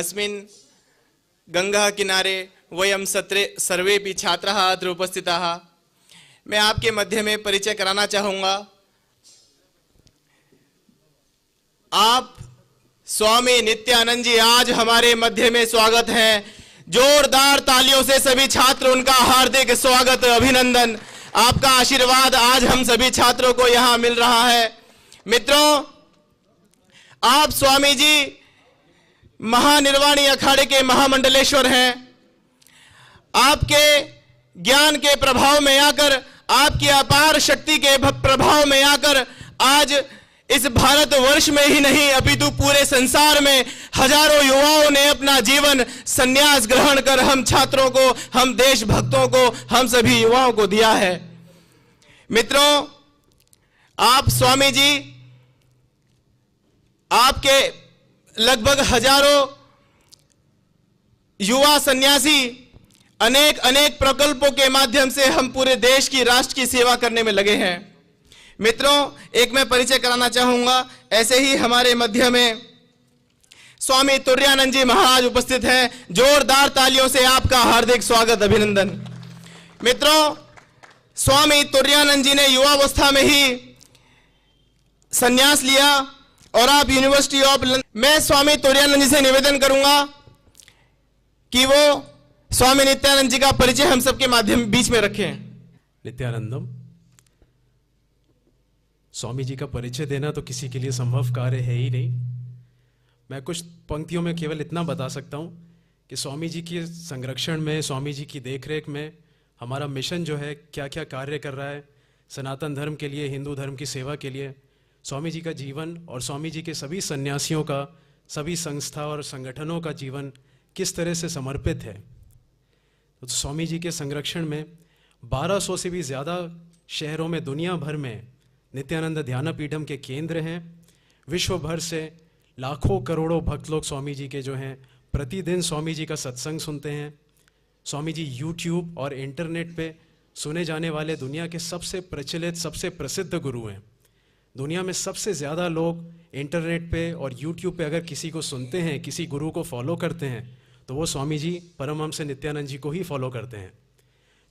अस्मिन् गंगा किनारे वयम सर्वेपि छात्राः अत्र उपस्थिताः। मैं आपके मध्य में परिचय कराना चाहूँगा। आप स्वामी नित्यानंद जी आज हमारे मध्य में स्वागत है। जोरदार तालियों से सभी छात्र उनका हार्दिक स्वागत, अभिनंदन। आपका आशीर्वाद आज हम सभी छात्रों को यहाँ मिल रहा है। मित्रों, आप स्वामी जी महानिर्वाणी अखाड़े के महामंडलेश्वर हैं। आपके ज्ञान के प्रभाव में आकर, आपकी अपार शक्ति के प्रभाव में आकर आज इस भारतवर्ष में ही नहीं अपितु पूरे संसार में हजारों युवाओं ने अपना जीवन संन्यास ग्रहण कर हम छात्रों को, हम देशभक्तों को, हम सभी युवाओं को दिया है। मित्रों, आप स्वामी जी, आपके लगभग हजारों युवा सन्यासी अनेक अनेक प्रकल्पों के माध्यम से हम पूरे देश की, राष्ट्र की सेवा करने में लगे हैं। मित्रों, एक मैं परिचय कराना चाहूंगा। ऐसे ही हमारे मध्य में स्वामी तुर्यानंद जी महाराज उपस्थित हैं। जोरदार तालियों से आपका हार्दिक स्वागत, अभिनंदन। मित्रों, स्वामी तुर्यानंद जी ने युवावस्था में ही संन्यास लिया और आप यूनिवर्सिटी ऑफ मैं स्वामी तुर्यानंद जी से निवेदन करूंगा कि वो स्वामी नित्यानंद जी का परिचय हम सबके माध्यम बीच में रखें। नित्यानंदम, स्वामी जी का परिचय देना तो किसी के लिए संभव कार्य है ही नहीं। मैं कुछ पंक्तियों में केवल इतना बता सकता हूँ कि स्वामी जी के संरक्षण में, स्वामी जी की देखरेख में हमारा मिशन जो है क्या क्या कार्य कर रहा है सनातन धर्म के लिए, हिंदू धर्म की सेवा के लिए। स्वामी जी का जीवन और स्वामी जी के सभी सन्यासियों का, सभी संस्था और संगठनों का जीवन किस तरह से समर्पित है। तो स्वामी जी के संरक्षण में 1200 से भी ज़्यादा शहरों में, दुनिया भर में नित्यानंद ध्यानपीठम के केंद्र हैं। विश्व भर से लाखों करोड़ों भक्त लोग स्वामी जी के जो हैं प्रतिदिन स्वामी जी का सत्संग सुनते हैं। स्वामी जी यूट्यूब और इंटरनेट पे सुने जाने वाले दुनिया के सबसे प्रचलित, सबसे प्रसिद्ध गुरु हैं। दुनिया में सबसे ज़्यादा लोग इंटरनेट पे और यूट्यूब पे अगर किसी को सुनते हैं, किसी गुरु को फॉलो करते हैं, तो वो स्वामी जी परमहंस नित्यानंद जी को ही फॉलो करते हैं।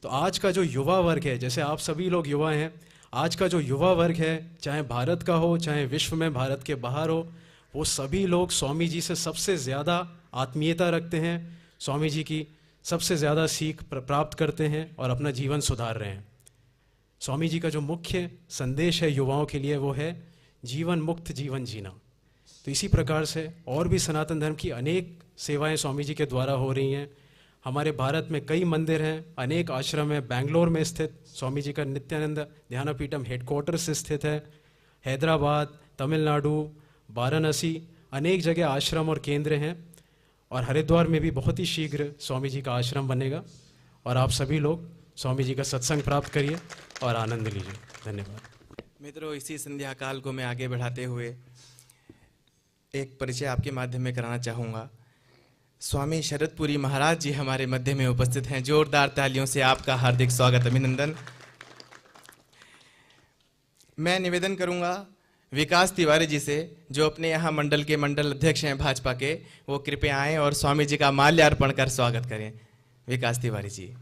तो आज का जो युवा वर्ग है, जैसे आप सभी लोग युवा हैं, आज का जो युवा वर्ग है, चाहे भारत का हो, चाहे विश्व में भारत के बाहर हो, वो सभी लोग स्वामी जी से सबसे ज़्यादा आत्मीयता रखते हैं, स्वामी जी की सबसे ज़्यादा सीख प्राप्त करते हैं और अपना जीवन सुधार रहे हैं। स्वामी जी का जो मुख्य संदेश है युवाओं के लिए वो है जीवन मुक्त जीवन जीना। तो इसी प्रकार से और भी सनातन धर्म की अनेक सेवाएं स्वामी जी के द्वारा हो रही हैं। हमारे भारत में कई मंदिर हैं, अनेक आश्रम हैं। बेंगलोर में स्थित स्वामी जी का नित्यानंद ध्यानपीठम हेडक्वार्टर से स्थित है। हैदराबाद, तमिलनाडु, वाराणसी, अनेक जगह आश्रम और केंद्र हैं। और हरिद्वार में भी बहुत ही शीघ्र स्वामी जी का आश्रम बनेगा। और आप सभी लोग स्वामी जी का सत्संग प्राप्त करिए और आनंद लीजिए। धन्यवाद। मित्रों, इसी संध्या काल को मैं आगे बढ़ाते हुए एक परिचय आपके माध्यम में कराना चाहूँगा। स्वामी शरदपुरी महाराज जी हमारे मध्य में उपस्थित हैं। जोरदार तालियों से आपका हार्दिक स्वागत, अभिनंदन। मैं निवेदन करूंगा विकास तिवारी जी से, जो अपने यहाँ मंडल के मंडल अध्यक्ष हैं भाजपा के, वो कृपया आएं और स्वामी जी का माल्यार्पण कर स्वागत करें। विकास तिवारी जी।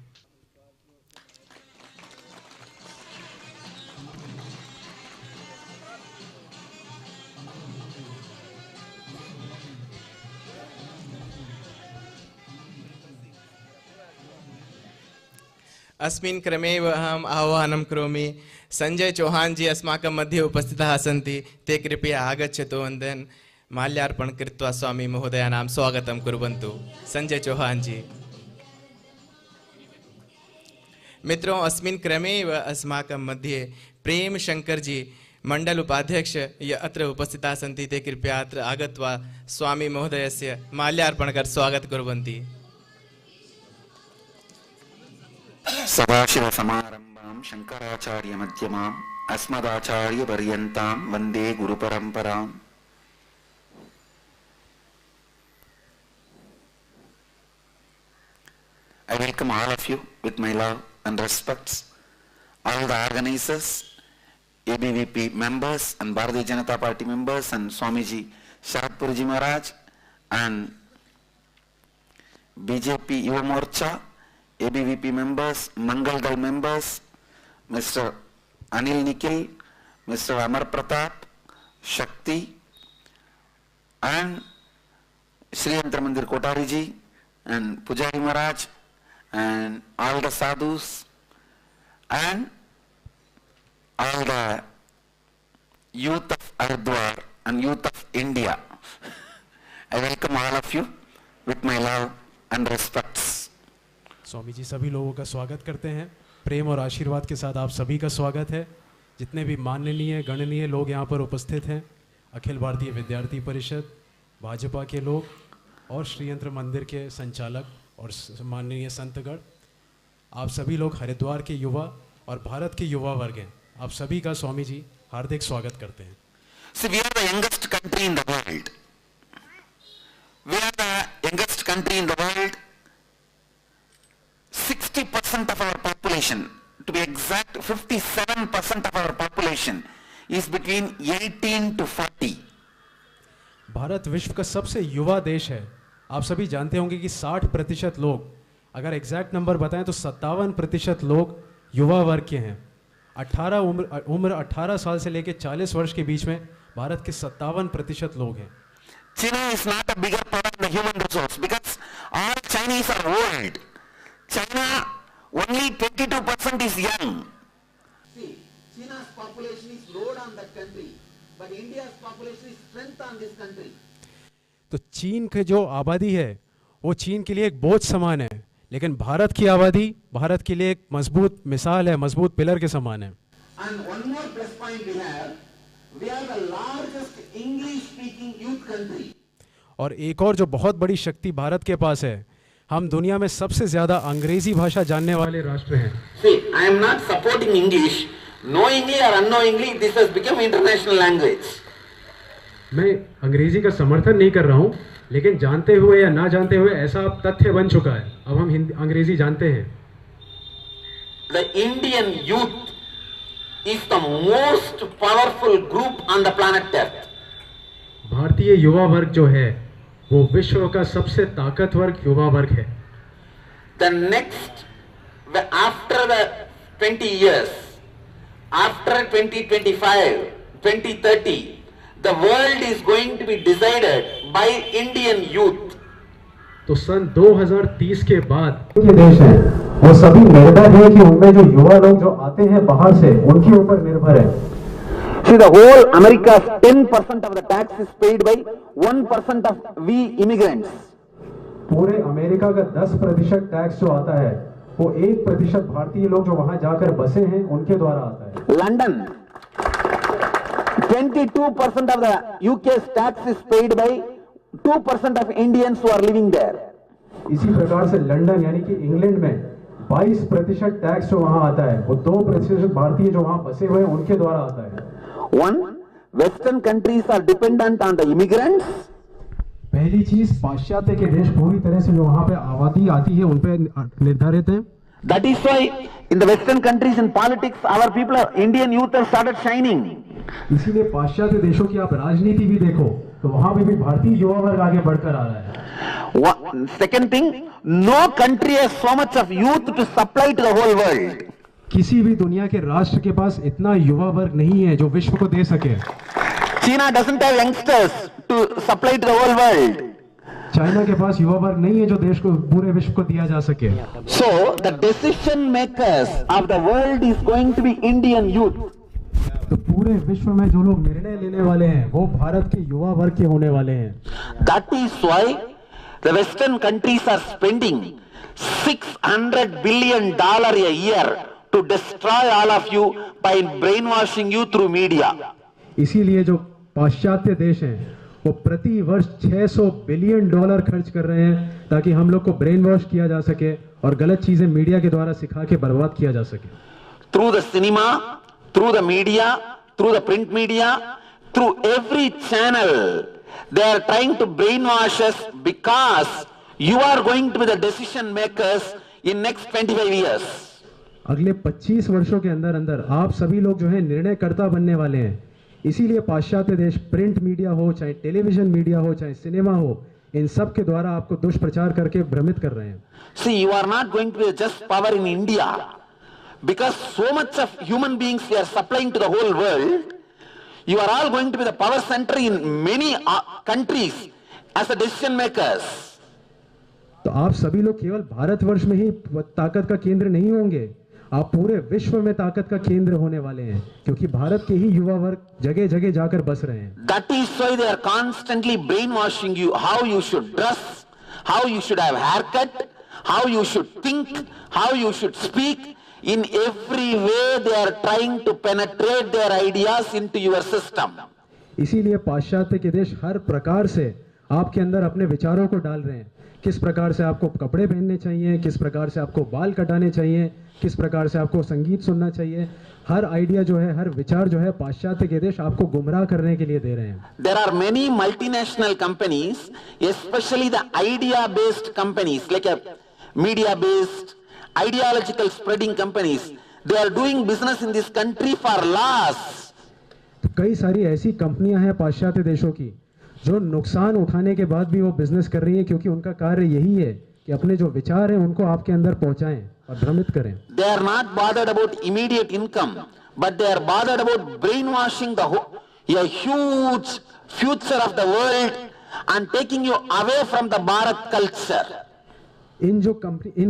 अस्मिन् क्रमे अहम् आह्वानं करोमि। संजय चौहान जी अस्माकं मध्ये उपस्थिताः सन्ति। ते कृपया आगच्छतु, वन्दन् माल्यार्पण कृत्वा स्वामी महोदयानां स्वागतं कुर्वन्तु। संजय चौहान जी। मित्रों, अस्मिन् क्रमे अस्माकं मध्ये प्रेम शंकर जी मंडल उपाध्यक्ष अत्र उपस्थिताः सन्ति। ते कृपया अत्र आगत्वा स्वामी महोदयस्य माल्यार्पण कर स्वागत कुर्वन्ति। सदाशिव समारंभां शंकराचार्य मध्यमाम् अस्मदाचार्य पर्यन्तां वन्दे गुरु परंपराम्। I welcome all of you with my love and respects, all the organizers, ABVP members and Bharatiya Janata Party members and Swamiji Sharadpurji Maharaj and BJP Yuva Morcha, ABVP members, Mangal Dal members, Mr. Anil Nikhil, Mr. Amar Pratap, Shakti, and Sri Yantra Mandir Kotari ji, and Pujari Maharaj, and all the sadhus, and all the youth of Haridwar and youth of India. I welcome all of you with my love and respects. Swami ji सभी लोगों का स्वागत करते हैं, प्रेम और आशीर्वाद के साथ आप सभी का स्वागत है। जितने भी माननीय गणनीय लोग यहाँ पर उपस्थित हैं, अखिल भारतीय विद्यार्थी परिषद, भाजपा के लोग और श्री यंत्र मंदिर के संचालक और माननीय संतगण, आप सभी लोग हरिद्वार के युवा और भारत के युवा वर्ग हैं, आप सभी का स्वामी जी हार्दिक स्वागत करते हैं। See, we are the youngest country in the world. We are the youngest country in the world. 60% of our population, to be exact, 57% of our population is between 18 to 40. Bharat विश्व का सबसे युवा देश है। आप सभी जानते होंगे कि 60% लोग, अगर एग्जैक्ट नंबर बताएं तो 57% लोग युवा वर्ग के हैं। उम्र 18 साल से लेकर 40 वर्ष के बीच में भारत के 57% लोग हैं। China is not a bigger part of the human resource because all Chinese are old. China, only 22% is young. See, China's population is load on that country, but India's population is strength on this country. तो चीन की जो आबादी है वो चीन के लिए एक बोझ समान है, लेकिन भारत की आबादी भारत के लिए एक मजबूत मिसाल है, मजबूत पिलर के समान है। And one more plus point we are the largest English-speaking youth country. और एक और जो बहुत बड़ी शक्ति भारत के पास है, हम दुनिया में सबसे ज्यादा अंग्रेजी भाषा जानने वाले राष्ट्र हैं। See, I am not supporting English. Knowingly or unknowingly, this has become international language. मैं अंग्रेजी का समर्थन नहीं कर रहा हूँ, लेकिन जानते हुए या ना जानते हुए ऐसा अब तथ्य बन चुका है। अब हम अंग्रेजी जानते हैं। The Indian youth is the most powerful group on the planet Earth. Bharatiya Yuva वर्ग जो है वो विश्व का सबसे ताकतवर युवा वर्ग है। The next, after the 20 years, after 2025, 2030, the world is going to be decided by Indian youth. तो सन 2030 के बाद ये देश है वो सभी निर्भर है कि उनमें जो युवा लोग जो आते हैं बाहर से उनके ऊपर निर्भर है। See, the whole America's 10% of the tax is paid by 1% of we immigrants. पूरे अमेरिका का 10% टैक्स जो आता है वो 1% भारतीय लोग जो वहां जाकर बसे हैं उनके द्वारा आता है। London, 22% of the UK's tax is paid by 2% of Indians who are living there. इसी प्रकार से लंदन यानी कि इंग्लैंड में 22% टैक्स जो वहां आता है वो 2% भारतीय जो वहां बसे हुए हैं उनके द्वारा आता है। One, Western countries are dependent on the immigrants. पहली चीज पाश्चात्य के देश पूरी तरह से जो वहां पे आबादी आती है उन पे निर्धारित है। That is why in the Western countries in politics, our people, Indian youth have started shining. इसीलिए पाश्चात्य देशों की आप राजनीति भी देखो तो वहां पे भी भारतीय युवा वर्ग आगे बढ़कर आ रहा है। Second thing, no country has so much of youth to supply to the whole world. किसी भी दुनिया के राष्ट्र के पास इतना युवा वर्ग नहीं है जो विश्व को दे सके। China doesn't have youngsters to supply to the whole world. China के पास युवा वर्ग नहीं है जो देश को पूरे विश्व को दिया जा सके। So the decision makers of the world is going to be Indian youth. तो पूरे विश्व में जो लोग निर्णय लेने वाले हैं वो भारत के युवा वर्ग के होने वाले हैं। That is why the Western countries are spending $600 billion a year to destroy all of you by brainwashing you through media. इसीलिए जो पाश्चात्य देश हैं वो प्रति वर्ष $600 बिलियन खर्च कर रहे हैं ताकि हम लोग को ब्रेन वॉश किया जा सके और गलत चीजें मीडिया के द्वारा सिखा के बर्बाद किया जा सके। Through the cinema, through the media, through the print media, through every channel, they are trying to brainwash us because you are going to be the decision makers in next 25 years. अगले 25 वर्षों के अंदर अंदर आप सभी लोग जो है निर्णयकर्ता बनने वाले हैं। इसीलिए पाश्चात्य देश प्रिंट मीडिया हो चाहे टेलीविजन मीडिया हो चाहे सिनेमा हो इन सब के द्वारा आपको दुष्प्रचार करके भ्रमित कर रहे हैं। See, you are not going to be just power in India because so much of human beings we are supplying to the whole world. You are all going to be the power center in many countries as the decision makers. तो आप सभी लोग केवल भारतवर्ष में ही ताकत का केंद्र नहीं होंगे, आप पूरे विश्व में ताकत का केंद्र होने वाले हैं, क्योंकि भारत के ही युवा वर्ग जगह जगह जाकर बस रहे हैं। That is why they are constantly brainwashing you, how you should dress, how you should have haircut, how you should think, how you should speak. In every way they are trying to penetrate their ideas into your system. इसीलिए पाश्चात्य के देश हर प्रकार से आपके अंदर अपने विचारों को डाल रहे हैं, किस प्रकार से आपको कपड़े पहनने चाहिए, किस प्रकार से आपको बाल कटाने चाहिए, किस प्रकार से आपको संगीत सुनना चाहिए। हर आइडिया जो है, हर विचार जो है, पाश्चात्य के देश आपको गुमराह करने के लिए दे रहे हैं। There are many multinational companies, especially the idea-based companies, like a media-based, ideological spreading companies. They are doing business in this country for loss. तो कई सारी ऐसी कंपनियां हैं पाश्चात्य देशों की जो नुकसान उठाने के बाद भी वो बिजनेस कर रही है, क्योंकि उनका कार्य यही है कि अपने जो विचार हैं उनको आपके अंदर पहुंचाएं और भ्रमित करें। They are not bothered about immediate income, but they are bothered about brainwashing a huge future of the world and taking you away from the Bharat culture. इन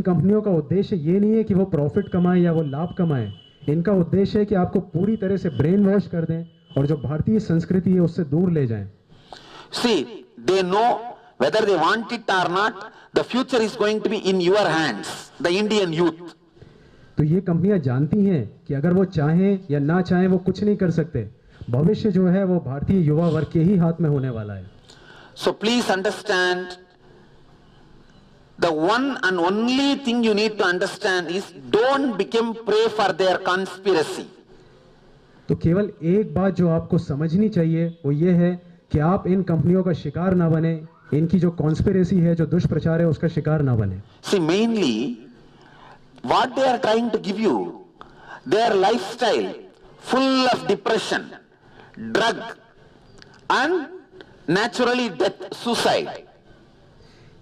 कंपनियों का उद्देश्य ये नहीं है कि वो प्रॉफिट कमाएं या वो लाभ कमाएं, इनका उद्देश्य है कि आपको पूरी तरह से ब्रेन वॉश कर दें और जो भारतीय संस्कृति है उससे दूर ले जाएं। See, they know whether they want it or not, the future is going to be in your hands, the Indian youth. तो ये कंपनियां जानती हैं कि अगर वो चाहें या ना चाहें वो कुछ नहीं कर सकते, भविष्य जो है वो भारतीय युवा वर्ग के ही हाथ में होने वाला है। So please understand, the one and only thing you need to understand is don't become prey for their conspiracy. तो केवल एक बात जो आपको समझनी चाहिए वो ये है कि आप इन कंपनियों का शिकार ना बने, इनकी जो कॉन्स्पिरेसी है, जो दुष्प्रचार है, उसका शिकार ना बने। See, mainly what they are trying to give you, their lifestyle full of depression, drug and naturally death, suicide.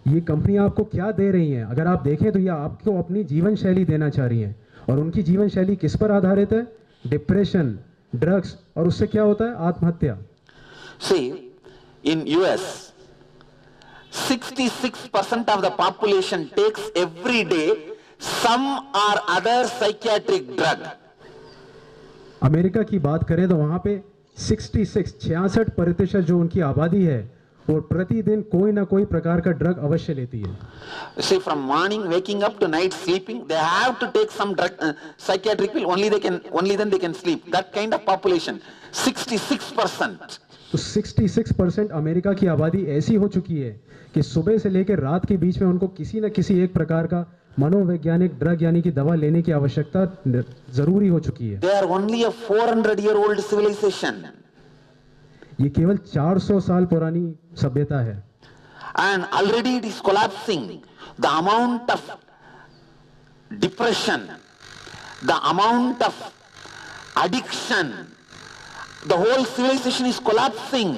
ये कंपनियां आपको क्या दे रही हैं? अगर आप देखें तो ये आपको अपनी जीवन शैली देना चाह रही हैं, और उनकी जीवन शैली किस पर आधारित है? डिप्रेशन, ड्रग्स, और उससे क्या होता है? आत्महत्या। See, in US, 66% of the population takes every day some or other psychiatric drug. America की बात करें तो वहां पे 66% जो उनकी आबादी है वो प्रतिदिन कोई ना कोई प्रकार का ड्रग अवश्य लेती है। See, from morning waking up to night sleeping, they have to take some drug, psychiatric pill. Only then they can sleep. That kind of population, 66%. तो 66% अमेरिका की आबादी ऐसी हो चुकी है कि सुबह से लेकर रात के बीच में उनको किसी न किसी एक प्रकार का मनोवैज्ञानिक ड्रग यानी कि दवा लेने की आवश्यकता जरूरी हो चुकी है। They are only a 400-year-old civilization. ये केवल 400 साल पुरानी सभ्यता है। And already it is collapsing. The amount of depression, the amount of addiction, the whole civilization is collapsing.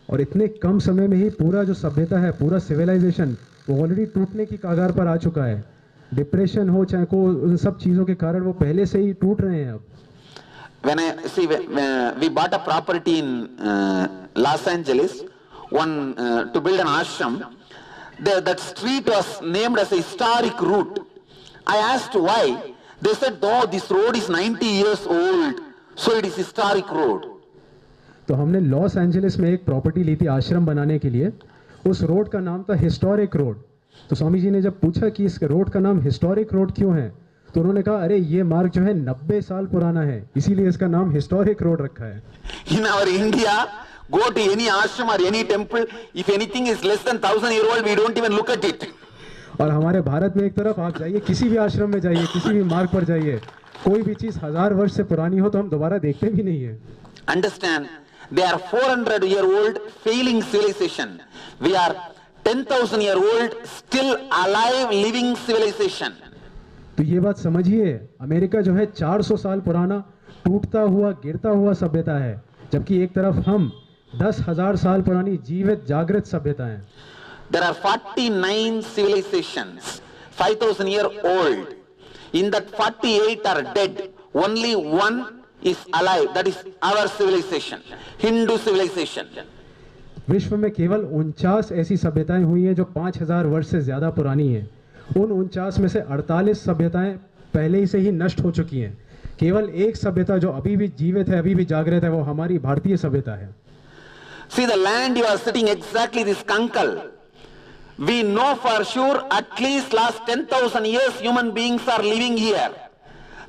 और इतने कम समय में ही पूरा जो सभ्यता है, पूरा सिविलाइजेशन वो ऑलरेडी टूटने की कगार पर आ चुका है। डिप्रेशन हो चाहे को, उन सब चीजों के कारण वो पहले से ही टूट रहे हैं। अब When I see, we bought a property in Los Angeles, to build an ashram. That street was named as a historic route. I asked why. They said, "Oh, this road is 90 years old, so it is historic road." तो हमने Los Angeles में एक property ली थी आश्रम बनाने के लिए। उस रोड का नाम था हिस्टोरिक रोड। तो स्वामी जी ने जब पूछा कि इस रोड का नाम हिस्टोरिक रोड क्यों है, तो उन्होंने कहा, अरे ये मार्ग जो है 90 साल पुराना है, इसीलिए इसका नाम हिस्टोरिक रोड रखा है। In our India, go to any ashram or any temple, if anything is less than 1,000-year-old, we don't even look at it. और हमारे भारत में एक तरफ आप जाइए, किसी भी आश्रम में जाइए, किसी भी मार्ग पर जाइए, कोई भी चीज 1000 वर्ष से पुरानी हो तो हम दोबारा देखते भी नहीं है। Understand, they are 400-year-old failing civilization. We are 10,000-year-old still alive living civilization. तो ये बात समझिए, अमेरिका जो है 400 साल पुराना टूटता हुआ गिरता हुआ सभ्यता है, जबकि एक तरफ हम 10,000 साल पुरानी जीवित जागृत सभ्यताएं। There are 49 civilizations, 5,000 year old. In that 48 are dead. Only one is alive. That is our civilization, Hindu civilization. विश्व में केवल 49 ऐसी सभ्यताएं हुई हैं जो 5,000 वर्ष से ज्यादा पुरानी हैं। उन 49 में से 48 सभ्यताएं पहले ही से ही नष्ट हो चुकी हैं। केवल एक सभ्यता जो अभी भी जीवित है, अभी भी जागृत है, वो हमारी भारतीय सभ्यता है। See the land you are sitting exactly this Kankal. We know for sure at least last 10,000 years human beings are living here.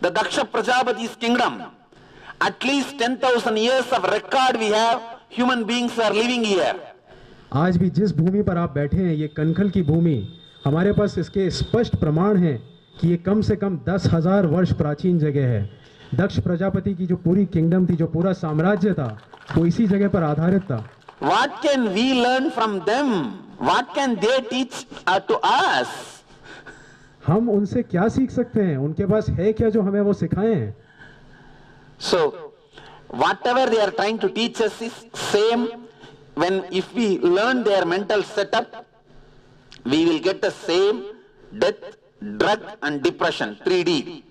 The Daksha Prajapati's kingdom. At least 10,000 years of record we have, human beings are living here. आज भी जिस भूमि पर आप बैठे हैं, ये कनखल की भूमि, हमारे पास इसके स्पष्ट प्रमाण हैं कि ये कम से कम 10,000 वर्ष प्राचीन जगह है। दक्ष प्रजापति की जो पूरी किंगडम थी, जो पूरा साम्राज्य था, वो इसी जगह पर आधारित था। What can we learn from them? What can they teach to us? हम उनसे क्या सीख सकते हैं? उनके पास है क्या जो हमें वो सिखाएं हैं? So, whatever they are trying to teach us is same. If we learn their mental setup, we will get the same death, drug and depression, 3D.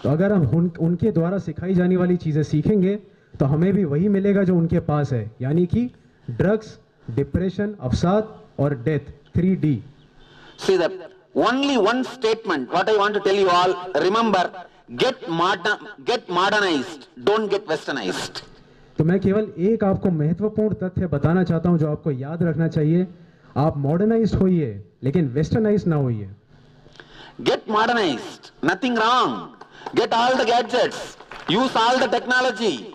तो अगर हम उनके द्वारा सिखाई जाने वाली चीजें सीखेंगे तो हमें भी वही मिलेगा जो उनके पास है, यानी कि ड्रग्स, डिप्रेशन, अवसाद और death, 3D. See that only one statement, what I want to tell you all, remember, get modernized, don't get westernized. तो मैं केवल एक आपको महत्वपूर्ण तथ्य बताना चाहता हूं जो आपको याद रखना चाहिए। आप मॉडर्नाइज्ड होइए, लेकिन वेस्टर्नाइज्ड ना होइए। Get modernized, nothing wrong. Get all the gadgets, use all the technology,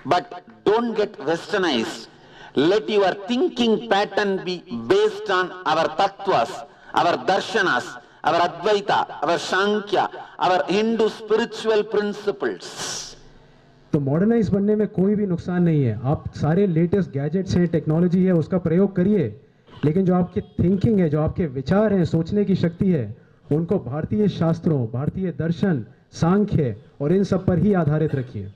but don't get westernized. Let your thinking pattern be based on our tattvas, our darshanas, our Advaita, our Sankhya, our Hindu spiritual principles. तो modernise बनने में कोई भी नुकसान नहीं है। आप सारे लेटेस्ट गैजेट्स हैं, टेक्नोलॉजी है, उसका प्रयोग करिए, लेकिन जो आपकी थिंकिंग है, जो आपके विचार हैं, सोचने की शक्ति है, उनको भारतीय शास्त्रों, भारतीय दर्शन, सांख्य और इन सब पर ही आधारित रखिए।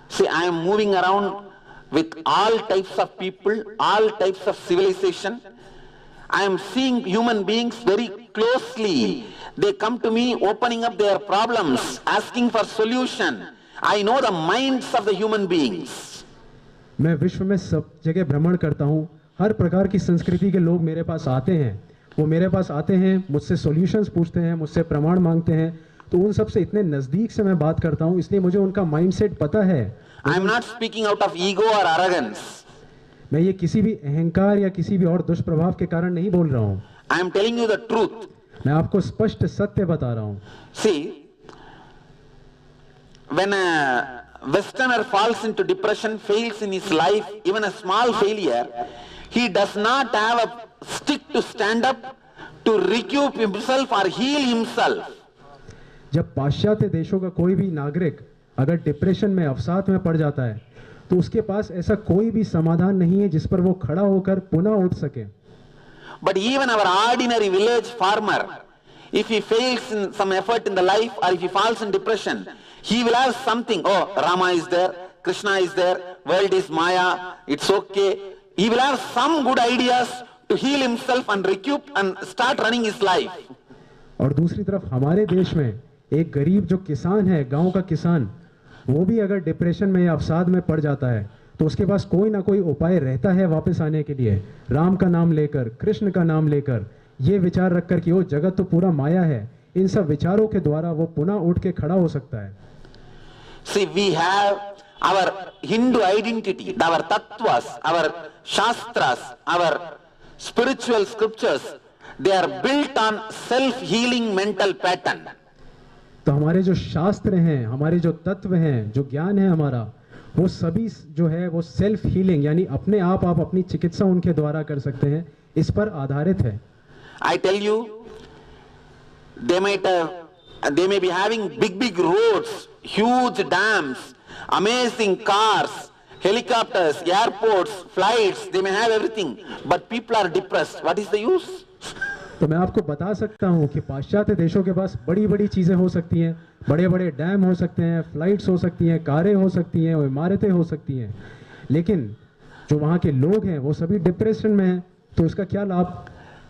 See, I am moving around with all types of people, all types of civilization. I am seeing human beings very closely. They come to me opening up their problems, asking for solution. I know the minds of the human beings. मैं विश्व में सब जगह भ्रमण करता हूँ। हर प्रकार की संस्कृति के लोग मेरे पास आते हैं। वो मेरे पास आते हैं, मुझसे सॉल्यूशंस पूछते हैं, मुझसे प्रमाण मांगते हैं। तो उन सब से इतने नजदीक से मैं बात करता हूँ, इसलिए मुझे उनका माइंडसेट पता है। I am not speaking out of ego or arrogance. मैं ये किसी भी अहंकार या किसी भी और दुष्प्रभाव के कारण नहीं बोल रहा हूँ। I am telling you the truth. मैं आपको स्पष्ट सत्य बता रहा हूँ। See, when a Westerner falls into depression, fails in his life, even a small failure, he does not have a stick to stand up to recoup himself or heal himself. जब पाश्चात्य देशों का कोई भी नागरिक अगर डिप्रेशन में, अवसाद में पड़ जाता है, तो उसके पास ऐसा कोई भी समाधान नहीं है जिस पर वो खड़ा होकर पुनः उठ सके। But even our ordinary village farmer, if he fails in some effort in the life or if he falls in depression, he will have something. Oh, Rama is there, Krishna is there, world is Maya, it's okay. He will have some good ideas to heal himself and recoup and start running his life. और दूसरी तरफ हमारे देश में एक गरीब जो किसान है, गांव का किसान, वो भी अगर डिप्रेशन में या अवसाद में पड़ जाता है तो उसके पास कोई ना कोई उपाय रहता है वापस आने के लिए। राम का नाम लेकर, कृष्ण का नाम लेकर, ये विचार रखकर कि वो जगत तो पूरा माया है, इन सब विचारों के द्वारा वो पुनः उठ के खड़ा हो सकता है। See, we have our Hindu identity, our tattvas, our shastras, our spiritual scriptures, they are built on self-healing mental pattern. तो हमारे जो शास्त्र हैं, हमारे जो तत्व हैं, जो ज्ञान है हमारा, वो सभी जो है वो सेल्फ हीलिंग यानी अपने आप अपनी चिकित्सा उनके द्वारा कर सकते हैं, इस पर आधारित है। I tell you, they may be having big roads, huge dams, amazing cars, helicopters, airports, flights, they may have everything, but people are depressed. What is the use? तो मैं आपको बता सकता हूँ कि पाश्चात्य देशों के पास बड़ी बड़ी चीज़ें हो सकती हैं, बड़े बड़े डैम हो सकते हैं, फ्लाइट्स हो सकती हैं, कारें हो सकती हैं और इमारतें हो सकती हैं, लेकिन जो वहाँ के लोग हैं वो सभी डिप्रेशन में हैं, तो उसका क्या लाभ?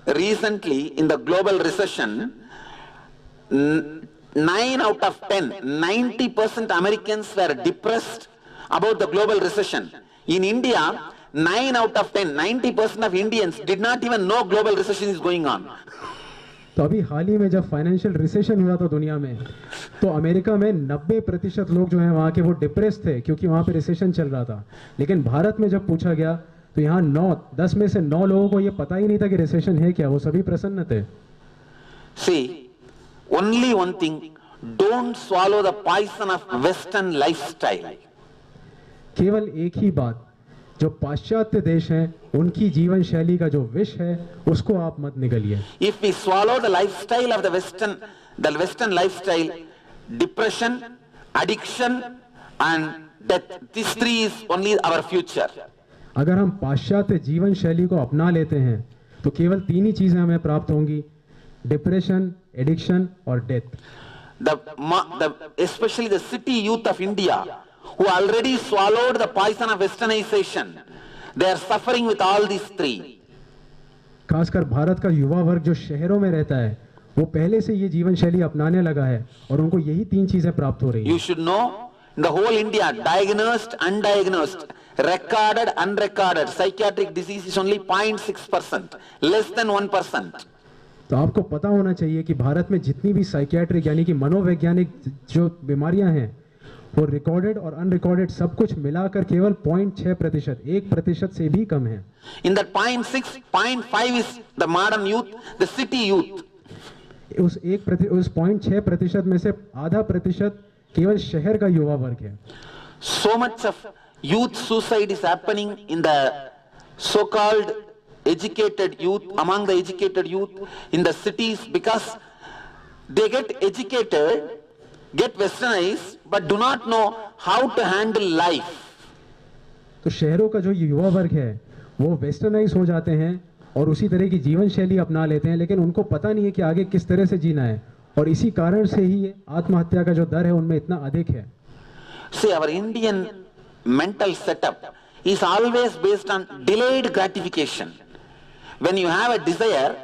Recently, in the global recession, 9 out of 10, 90% Americans were depressed about the global recession. In India, 9 out of 10, 90% of Indians did not even know global recession is going on. तो अभी हाल ही में जब फाइनेंशियल रिसेशन हुआ था दुनिया में, तो America में 90% लोग जो हैं वहाँ के वो डिप्रेस थे क्योंकि वहाँ पे रिसेशन चल रहा था। लेकिन भारत में जब पूछा गया तो यहाँ 10 में से 9 लोगों को ये पता ही नहीं था कि रिसेशन है क्या, वो सभी प्रसन्न थे। See, only one thing, don't swallow the poison of Western lifestyle. केवल एक ही बात, जो पाश्चात्य देश हैं उनकी जीवन शैली का जो विष है उसको आप मत निगलिए। If we swallow the lifestyle of the Western lifestyle, depression, addiction and death, these three is only our future. अगर हम पाश्चात्य जीवन शैली को अपना लेते हैं तो केवल 3 ही चीजें हमें प्राप्त होंगी, डिप्रेशन, एडिक्शन और death. Especially the city youth of India, who already swallowed the poison of westernization, they are suffering with all these three. खासकर भारत का युवा वर्ग जो शहरों में रहता है वो पहले से ये जीवन शैली अपनाने लगा है और उनको यही 3 चीजें प्राप्त हो रही हैं। You should know, in the whole India, diagnosed, undiagnosed, recorded, unrecorded, psychiatric disease is only 0.6%, less than 1%. तो आपको पता होना चाहिए कि भारत में जितनी भी साइकियाट्रिक यानी कि मनोवैज्ञानिक जो बीमारियां हैं वो रिकॉर्डेड और अनरिकॉर्डेड सब कुछ मिलाकर केवल 0.6%, 1% से भी कम है। In that 0.6, 0.5 is the modern youth, the city youth. उस 0.6% में से आधा प्रतिशत केवल शहर का युवा वर्ग है। So much of youth suicide is happening in the so-called educated youth, among the educated youth in the cities, because they get educated, get westernized, but do not know how to handle life. तो शहरों का जो युवा वर्ग है वो westernise हो जाते हैं और उसी तरह की जीवन शैली अपना लेते हैं, लेकिन उनको पता नहीं है कि आगे किस तरह से जीना है, और इसी कारण से ही आत्महत्या का जो दर है उनमें इतना अधिक है। See, our Indian mental setup is always based on delayed gratification. When you have a desire,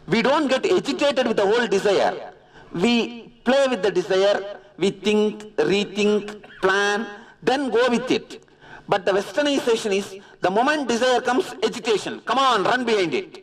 we don't get agitated with the whole desire. We play with the desire, we think, rethink, plan, then go with it. But the westernization is, the moment desire comes, agitation. Come on, run behind it.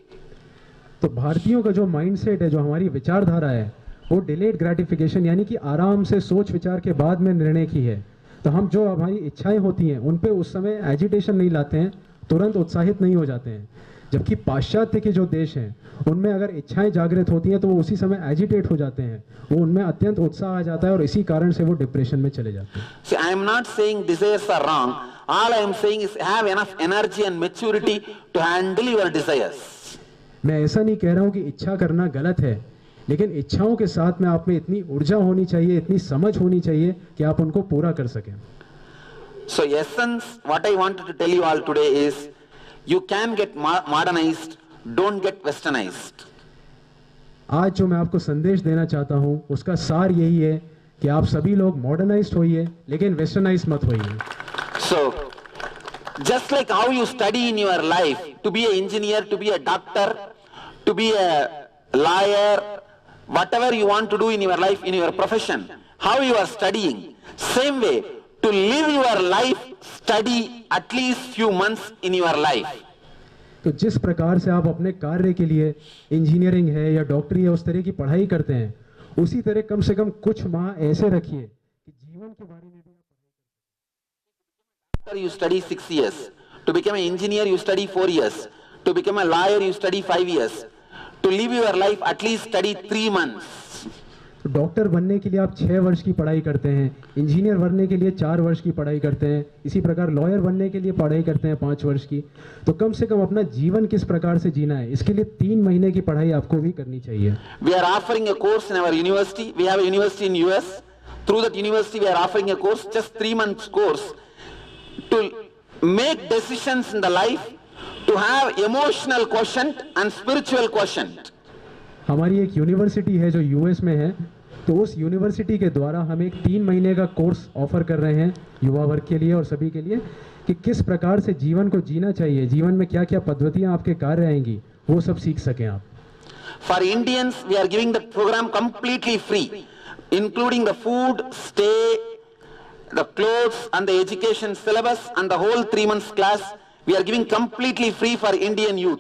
तो भारतीयों का जो mindset है, जो हमारी विचारधारा है, वो डिलेड ग्रेटिफिकेशन यानी कि आराम से सोच विचार के बाद में निर्णय की है। तो हम जो हमारी इच्छाएं होती हैं उन पे उस समय एजिटेशन नहीं लाते हैं, तुरंत उत्साहित नहीं हो जाते हैं। जबकि पाश्चात्य के जो देश हैं उनमें अगर इच्छाएं जागृत होती हैं तो वो उसी समय एजिटेट हो जाते हैं, वो उनमें अत्यंत उत्साह आ जाता है और इसी कारण से वो डिप्रेशन में चले जाते हैं। See, I am not saying desires are wrong. All I am saying is have enough energy and maturity to handle your desires. मैं ऐसा नहीं कह रहा हूँ कि इच्छा करना गलत है, लेकिन इच्छाओं के साथ में आप में इतनी ऊर्जा होनी चाहिए, इतनी समझ होनी चाहिए कि आप उनको पूरा कर सकें। So essence, what I wanted to tell you all today is, you can get modernized, don't get westernized. आज जो मैं आपको संदेश देना चाहता हूँ उसका सार यही है कि आप सभी लोग मॉडर्नाइज्ड होइए, लेकिन वेस्टर्नाइज्ड मत होइए। So, just like how you study in your life to be an engineer, to be a doctor, to be a lawyer, whatever you want to do in your life, in your profession, how you are studying, same way, to live your life, study at least few months in your life. तो जिस प्रकार से आप अपने कार्य के लिए engineering है या डॉक्टरी है उस तरह की पढ़ाई करते हैं, उसी तरह कम से कम कुछ माह ऐसे रखिए कि जीवन के बारे में भी You study 6 years. To become an engineer, you study 4 years. To become a lawyer, you study 5 years. To live your life, at least study 3 months. तो डॉक्टर बनने के लिए आप 6 वर्ष की पढ़ाई करते हैं, इंजीनियर बनने के लिए 4 वर्ष की पढ़ाई करते हैं, इसी प्रकार लॉयर बनने के लिए पढ़ाई करते हैं 5 वर्ष की। तो कम से कम अपना जीवन किस प्रकार से जीना है, इसके लिए 3 महीने की पढ़ाई आपको भी करनी चाहिए। We are offering a course in our university. We have a university in US. Through that university, we are offering a course, just 3 months course, to make decisions in the life, to have emotional quotient and spiritual quotient. हमारी एक university है जो US में है, तो उस university के द्वारा हम एक 3 महीने का कोर्स ऑफर कर रहे हैं युवा वर्ग के लिए और सभी के लिए कि किस प्रकार से जीवन को जीना चाहिए, जीवन में क्या क्या पद्धतियाँ आपके कार्य आएंगी, वो सब सीख सकें आप। For Indians, we are giving the program completely free, including the food, stay, the clothes and the education syllabus and the whole 3 months class. We are giving completely free for Indian youth.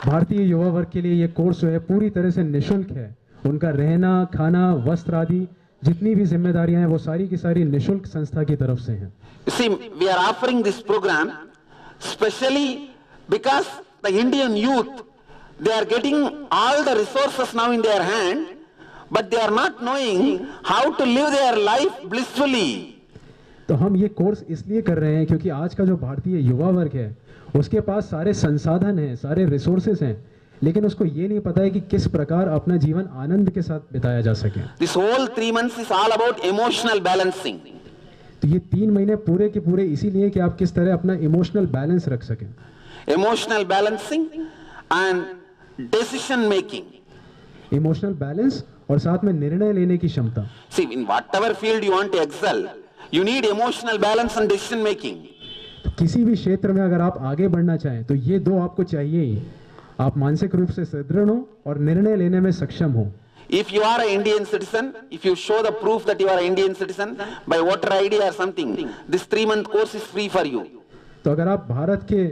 Bharatiya Yuva वर्ग के लिए ये course जो है पूरी तरह से निःशुल्क है। उनका रहना, खाना, वस्त्र आदि जितनी भी जिम्मेदारियां हैं वो सारी की सारी निःशुल्क संस्था की तरफ से हैं। You see, we are offering this program specially because the Indian youth, they are getting all the resources now in their hand, but they are not knowing how to live their life blissfully. तो हम ये course इसलिए कर रहे हैं क्योंकि आज का जो भारतीय युवा वर्ग है उसके पास सारे संसाधन हैं, सारे रिसोर्सेस हैं, लेकिन उसको ये नहीं पता है कि किस प्रकार अपना जीवन आनंद के साथ बिताया जा सके। This whole 3 months is all about emotional balancing. तो ये 3 महीने पूरे के पूरे इसीलिए कि आप किस तरह अपना इमोशनल बैलेंस रख सकें। Emotional balancing and decision making. Emotional balance और साथ में निर्णय लेने की क्षमता। See, in whatever field you want to excel, you need emotional balance and decision making. तो किसी भी क्षेत्र में अगर आप आगे बढ़ना चाहें तो ये दो आपको चाहिए ही। आप मानसिक रूप से सुदृढ़ हो और निर्णय लेने में सक्षम हो। If you are an Indian citizen, if you show the proof that you are an Indian citizen by voter ID or something, this 3-month course is free for you. तो अगर आप भारत के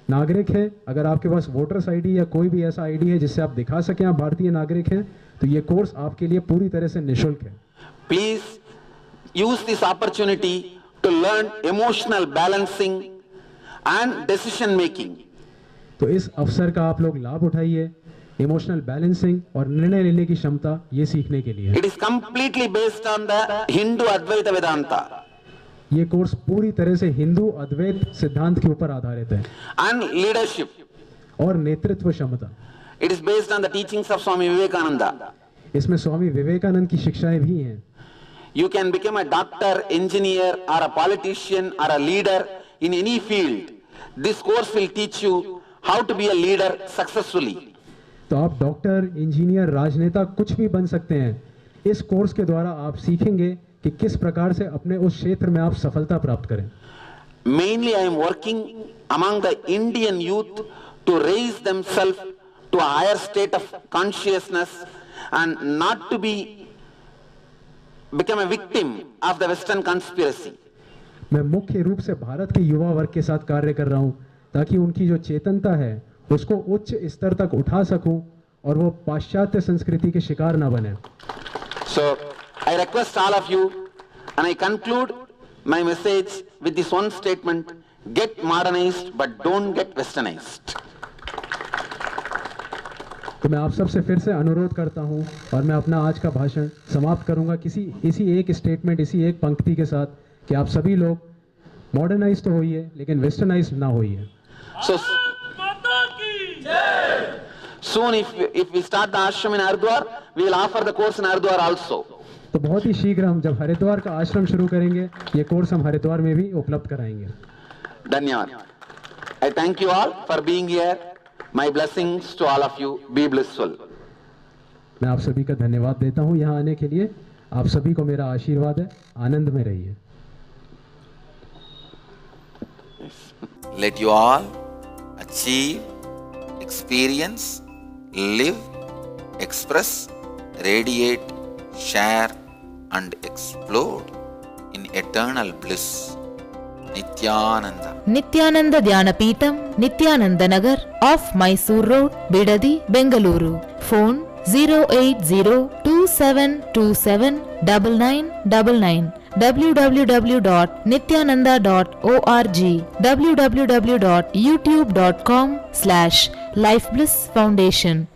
नागरिक हैं, अगर आपके पास वोटर्स आईडी या कोई भी ऐसा आईडी है जिससे आप दिखा सकें आप भारतीय नागरिक हैं, तो ये कोर्स आपके लिए पूरी तरह से निःशुल्क है। Please use this opportunity to learn emotional balancing and decision making. तो इस अवसर का आप लोग लाभ उठाइए। इमोशनल बैलेंसिंग और निर्णय लेने की क्षमता ये सीखने के लिए। It is completely based on the Hindu Advaita Vedanta. ये कोर्स पूरी तरह से हिंदू अद्वैत सिद्धांत के ऊपर आधारित है। And leadership. और नेतृत्व क्षमता। It is based on the teachings of Swami Vivekananda. इसमें स्वामी विवेकानंद की शिक्षाएं भी हैं। You can become a doctor, engineer or a politician or a leader in any field. This course will teach you how to be a leader successfully. तो आप doctor, engineer, राजनेता कुछ भी बन सकते हैं। इस कोर्स के द्वारा आप सीखेंगे कि किस प्रकार से अपने उस क्षेत्र में आप सफलता प्राप्त करें। Mainly I am working among the Indian youth to raise themselves to a higher state of consciousness and not to become a victim of the Western conspiracy. मैं मुख्य रूप से भारत के युवा वर्ग के साथ कार्य कर रहा हूं ताकि उनकी जो चेतनता है उसको उच्च स्तर तक उठा सकूं और वो पाश्चात्य संस्कृति के शिकार ना बने। So I request all of you and I conclude my message with this one statement: get modernized but don't get westernized. तो मैं आप सबसे फिर से अनुरोध करता हूं और मैं अपना आज का भाषण समाप्त करूंगा इसी एक स्टेटमेंट, इसी एक पंक्ति के साथ कि आप सभी लोग मॉडर्नाइज तो होइए लेकिन वेस्टर्नाइज ना होइए। So soon if we start the ashram in Haridwar, we will offer the course in Haridwar also. तो बहुत ही शीघ्र हम जब हरिद्वार का आश्रम शुरू करेंगे ये कोर्स हम हरिद्वार में भी उपलब्ध कराएंगे। धन्यवाद। I thank you all for being here. My blessings to all of you. Be blissful. मैं आप सभी का धन्यवाद देता हूं यहाँ आने के लिए। आप सभी को मेरा आशीर्वाद है। आनंद में रहिए। Let you all achieve, experience, live, express, radiate, share and explode in eternal bliss. Nityananda. Nityananda Dhyanapitham, Nityananda Nagar, off Mysore Road, Bidadi, Bengaluru. Phone 08027279999. www.nityananda.org. www.youtube.com/Life Bliss Foundation.